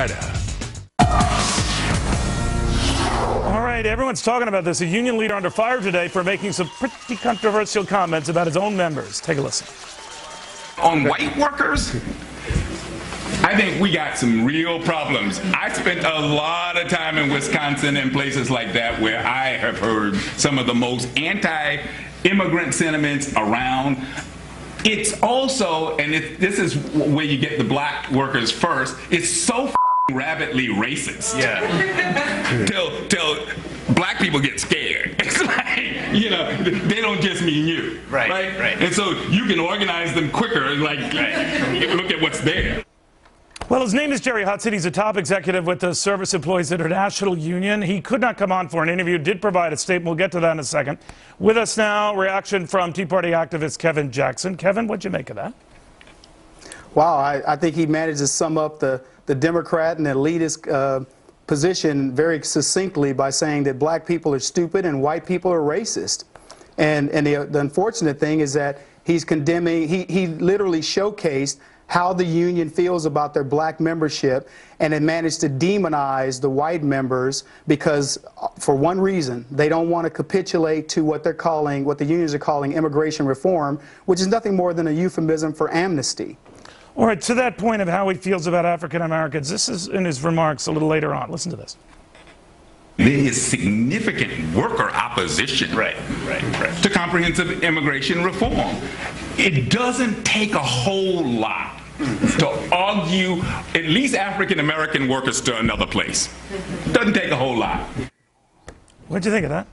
All right, everyone's talking about this. A union leader under fire today for making some pretty controversial comments about his own members. Take a listen. On white workers, I think we got some real problems. I spent a lot of time in Wisconsin and places like that where I have heard some of the most anti-immigrant sentiments around. It's also, and this is where you get the black workers first, it's so rabidly racist. Yeah. Till black people get scared. It's like, you know, they don't just mean you. Right. And so you can organize them quicker, like, look at what's there. Well, his name is Jerry Hudson. He's a top executive with the Service Employees International Union. He could not come on for an interview, did provide a statement. We'll get to that in a second. With us now, reaction from Tea Party activist Kevin Jackson. Kevin, what'd you make of that? Wow, I think he managed to sum up the Democrat and elitist position very succinctly by saying that black people are stupid and white people are racist. And the unfortunate thing is that he's condemning, he literally showcased how the union feels about their black membership, and it managed to demonize the white members because, for one reason, they don't want to capitulate to what they're calling, what the unions are calling immigration reform, which is nothing more than a euphemism for amnesty. All right, to that point of how he feels about African Americans, this is in his remarks a little later on. Listen to this. There is significant worker opposition to comprehensive immigration reform. It doesn't take a whole lot to argue at least African American workers to another place. Doesn't take a whole lot. What'd you think of that?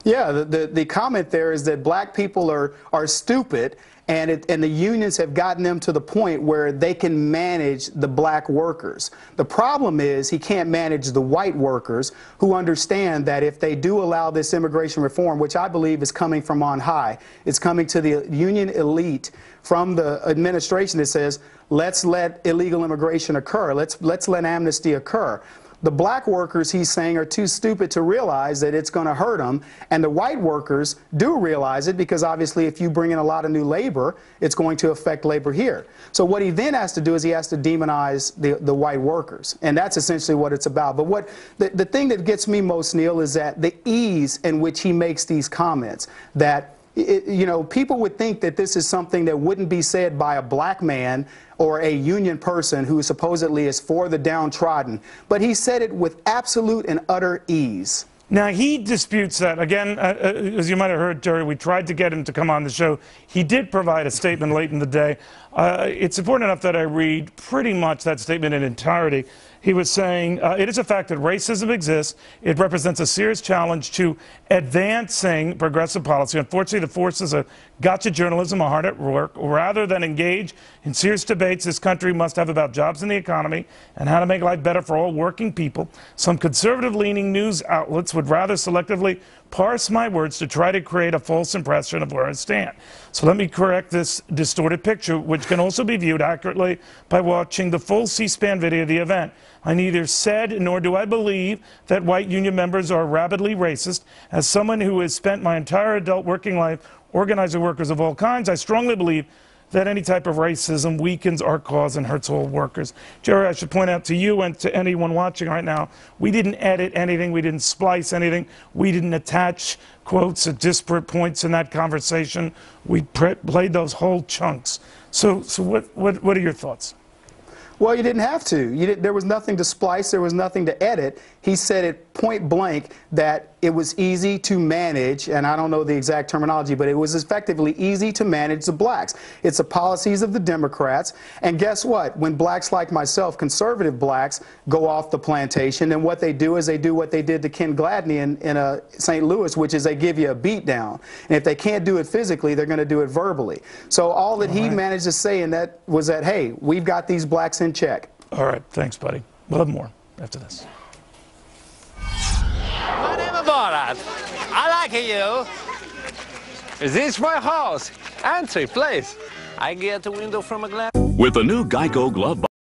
Yeah, the comment there is that black people are stupid, and the unions have gotten them to the point where they can manage the black workers. The problem is he can't manage the white workers who understand that if they do allow this immigration reform, which I believe is coming from on high, it's coming to the union elite from the administration that says, let's let illegal immigration occur, let's let amnesty occur. The black workers, he's saying, are too stupid to realize that it's going to hurt them, and the white workers do realize it because obviously if you bring in a lot of new labor, it's going to affect labor here. So what he then has to do is he has to demonize the white workers, and that's essentially what it's about. But what the thing that gets me most, Neil, is that the ease in which he makes these comments, that you know, people would think that this is something that wouldn't be said by a black man or a union person who supposedly is for the downtrodden, but he said it with absolute and utter ease. Now, he disputes that. Again, as you might have heard, Jerry, we tried to get him to come on the show. He did provide a statement late in the day. It's important enough that I read pretty much that statement in entirety. He was saying, it is a fact that racism exists. It represents a serious challenge to advancing progressive policy. Unfortunately, the forces of gotcha journalism are hard at work. Rather than engage in serious debates this country must have about jobs and the economy and how to make life better for all working people, some conservative-leaning news outlets would rather selectively parse my words to try to create a false impression of where I stand. So let me correct this distorted picture, which can also be viewed accurately by watching the full C-SPAN video of the event. I neither said nor do I believe that white union members are rabidly racist. As someone who has spent my entire adult working life organizing workers of all kinds, I strongly believe that any type of racism weakens our cause and hurts all workers. Jerry, I should point out to you and to anyone watching right now, we didn't edit anything, we didn't splice anything, we didn't attach quotes at disparate points in that conversation. We played those whole chunks. So what are your thoughts? Well, you didn't have to. There was nothing to splice, there was nothing to edit. He said it point blank that it was easy to manage, and I don't know the exact terminology, but it was effectively easy to manage the blacks. It's the policies of the Democrats, and guess what? When blacks like myself, conservative blacks, go off the plantation, then what they do is they do what they did to Ken Gladney in St. Louis, which is they give you a beat down. And if they can't do it physically, they're going to do it verbally. So all that he managed to say in that was that, hey, we've got these blacks in check. All right, thanks, buddy. We'll have more after this. My name is Borat. I like you. Is this my house? Answer, please. I get a window from a glass. With the new Geico glove box.